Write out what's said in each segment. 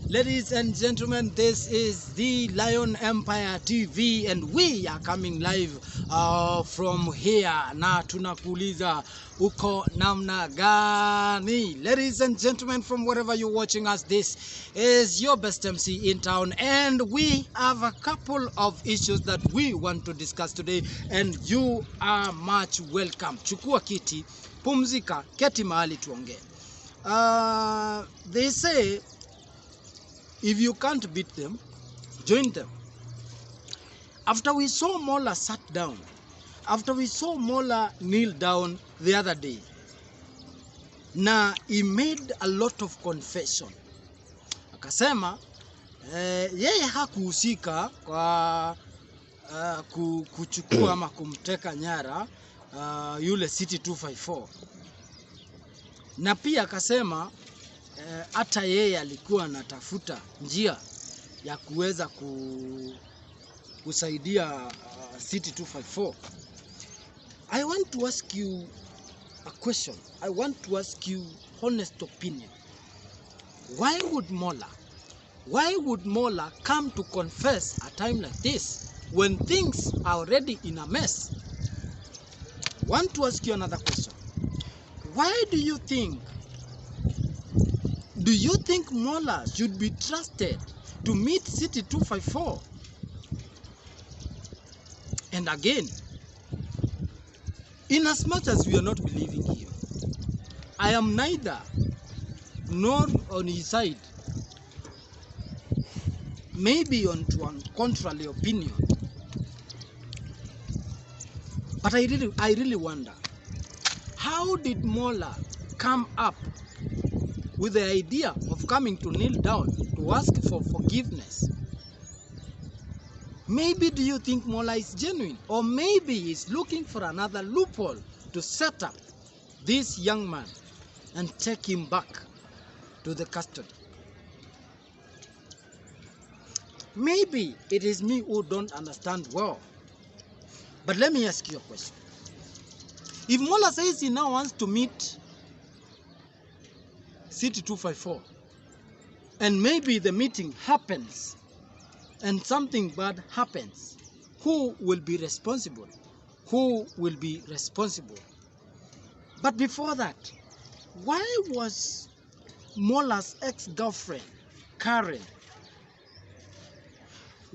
Ladies and gentlemen, this is the Lion Empire TV and we are coming live from here. Na tunakuuliza uko namna gani? Ladies and gentlemen, from wherever you're watching us, this is your best MC in town and we have a couple of issues that we want to discuss today and you are much welcome. Chukua kiti, pumzika, keti mahali tuongee. They say if you can't beat them, join them. After we saw Mola sat down, after we saw Mola kneel down the other day, na he made a lot of confession. Akasema, yeye hakuhusika kwa kuchukua ama kumteka nyara yule City 254. Na pia akasema, hata yeye alikuwa anatafuta njia ya kuweza kusaidia City 254. I want to ask you a question. I want to ask you honest opinion. Why would Mola come to confess a time like this when things are already in a mess? I want to ask you another question. Why do you think Mola should be trusted to meet City 254? And again, in as much as we are not believing him, I am neither nor on his side, maybe on contrary opinion. But I really wonder, how did Mola come up with the idea of coming to kneel down to ask for forgiveness? Maybe do you think Mola is genuine? Or maybe he's looking for another loophole to set up this young man and take him back to the custody? Maybe it is me who don't understand well. But let me ask you a question. If Mola says he now wants to meet City 254, and maybe the meeting happens and something bad happens, who will be responsible? Who will be responsible? But before that, why was Mola's ex-girlfriend, Karen,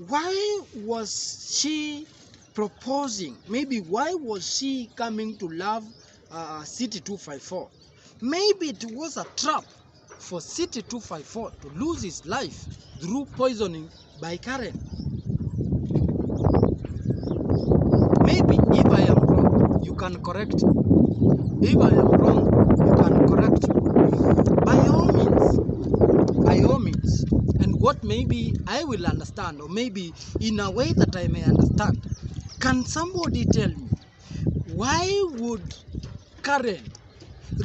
why was she proposing? Maybe why was she coming to love City 254? Maybe it was a trap for City 254 to lose his life through poisoning by Karen. Maybe if I am wrong, you can correct me. If I am wrong, you can correct me. By all means. And what maybe I will understand, or maybe in a way that I may understand, can somebody tell me why would Karen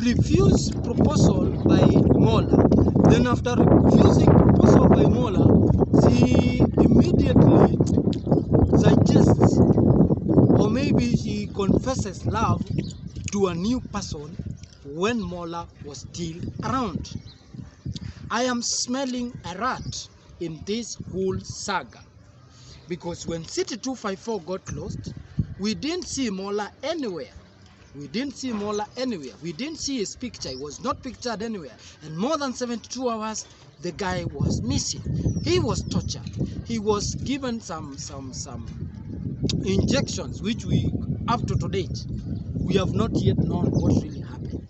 refuse proposal by Mola? Then after refusing proposal by Mola, she immediately suggests, or maybe she confesses love to a new person when Mola was still around. I am smelling a rat in this whole saga, because when City 254 got lost, we didn't see Mola anywhere. We didn't see Mola anywhere. We didn't see his picture. He was not pictured anywhere. And more than 72 hours, the guy was missing. He was tortured. He was given some injections, which we, up to date, we have not yet known what really happened.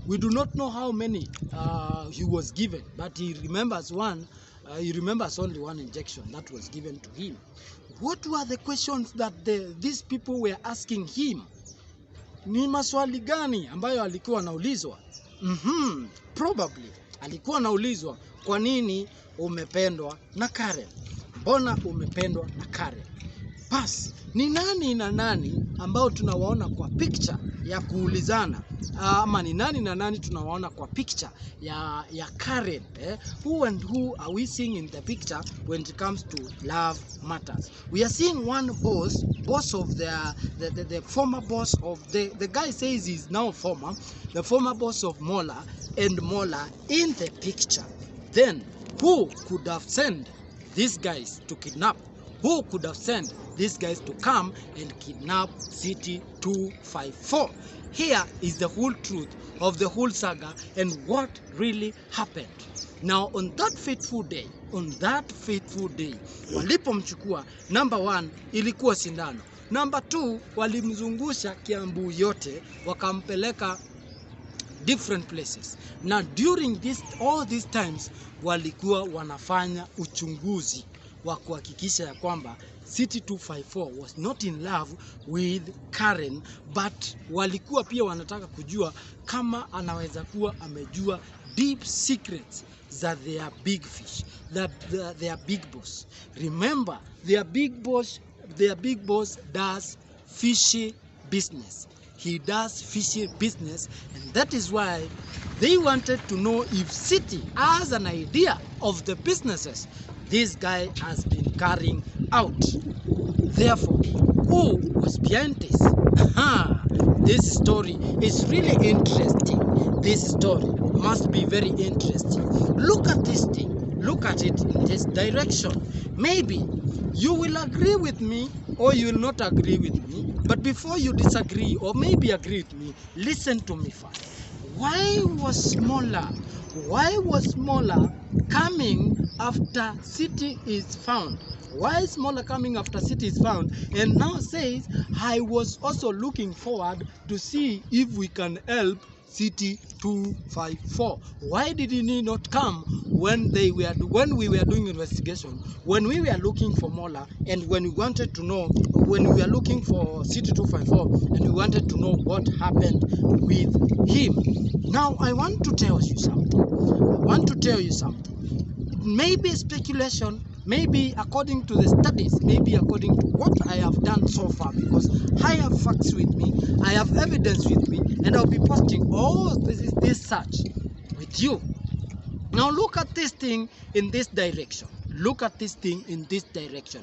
We do not know how many he was given, but he remembers one. He remembers only one injection that was given to him. What were the questions that these people were asking him? Ni maswali gani ambayo alikuwa anaulizwa? Probably alikuwa anaulizwa, kwa nini umependwa na Karen? Mbona umependwa na Karen? Bas, ni nani na nani ambao tunawaona kwa picture ya kuulizana? Ama ni nani na nani tunawaona kwa picture ya Karen? Who and who are we seeing in the picture when it comes to love matters? We are seeing one boss of the former boss of the guy says he's now the former boss of Mola, and Mola in the picture. Then who could have sent these guys to kidnap? Who could have sent these guys to come and kidnap City 254? Here is the whole truth of the whole saga and what really happened. Now on that fateful day, walipomchukua, number 1 ilikuwa sindano. Number 2, walimzungusha Kiambu yote, wakampeleka different places. Now during all these times walikuwa wanafanya uchunguzi wa kuhakikisha ya kwamba City 254 was not in love with Karen, but walikuwa pia wanataka kujua kama anaweza kuwa amejua deep secrets that they are big fish, that they are big boss. Remember, their big boss does fishy business. He does fishy business, and that is why they wanted to know if City has an idea of the businesses this guy has been carrying out. Therefore, who was behind this? This story is really interesting. This story must be very interesting. Look at this thing. Look at it in this direction. Maybe you will agree with me or you will not agree with me. But before you disagree or maybe agree with me, listen to me first. Why was Mola coming after City is found? Why is Mola coming after City is found and now says, I was also looking forward to see if we can help City 254? Why did he not come when we were doing investigation, when we were looking for Mola, and when we wanted to know, when we were looking for City 254 and we wanted to know what happened with him? Now I want to tell you something. Maybe speculation, maybe according to the studies, maybe according to what I have done so far, because I have facts with me, I have evidence with me, and I'll be posting all this search with you. Now look at this thing in this direction.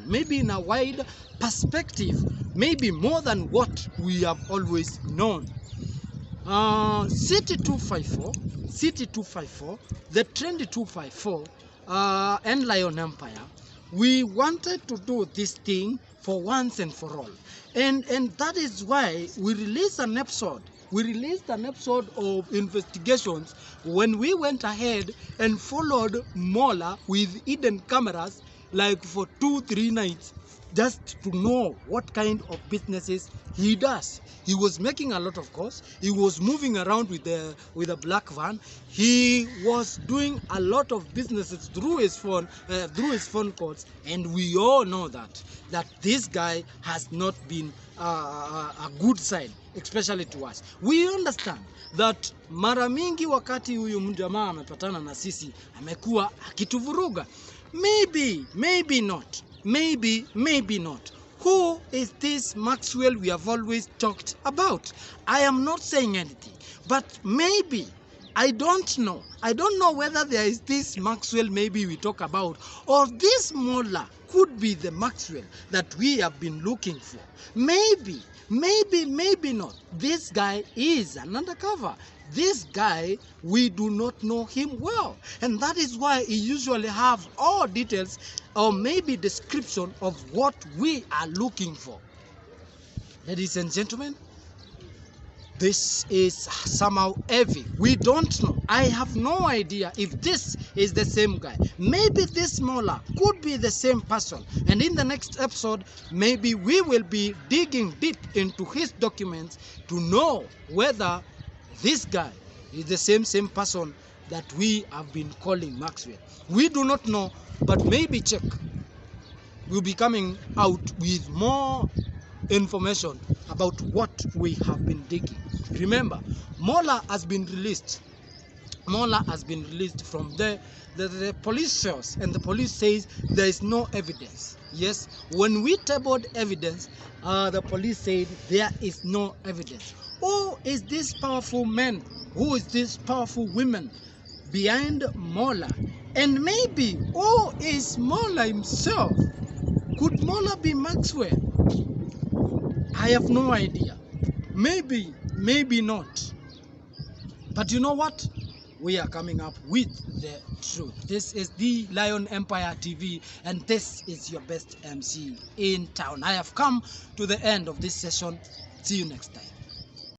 Maybe in a wide perspective, maybe more than what we have always known. City 254, the Trendy 254, and Lion Empire, we wanted to do this thing for once and for all. And that is why we released an episode. We released an episode of investigations when we went ahead and followed Mola with hidden cameras like for 2-3 nights, just to know what kind of businesses he does. He was making a lot of calls. He was moving around with a black van. He was doing a lot of businesses through his phone calls, and we all know that this guy has not been a good sign, especially to us. We understand that mara mingi wakati huyu mjamaa amepatana na sisi amekuwa akituvuruga. Maybe not. Who is this Maxwell we have always talked about? I am not saying anything, but maybe, I don't know whether there is this Maxwell maybe we talk about, or this Mola could be the Maxwell that we have been looking for. Maybe not. This guy is an undercover. This guy, we do not know him well, and that is why he usually have all details or maybe description of what we are looking for. Ladies and gentlemen, this is somehow heavy. We don't know. I have no idea if this is the same guy. Maybe this Mola could be the same person, and in the next episode maybe we will be digging deep into his documents to know whether this guy is the same person that we have been calling Maxwell. We do not know, but maybe check. We'll be coming out with more information about what we have been digging. Remember, Mola has been released. Mola has been released from the police shows, and the police says there is no evidence. Yes, when we tabled evidence, the police said there is no evidence. Who is this powerful man? Who is this powerful women behind Mola? And maybe, who is Mola himself? Could Mola be Maxwell? I have no idea. Maybe not. But you know what? We are coming up with the truth. This is the Lion Empire TV, and this is your best MC in town. I have come to the end of this session. See you next time.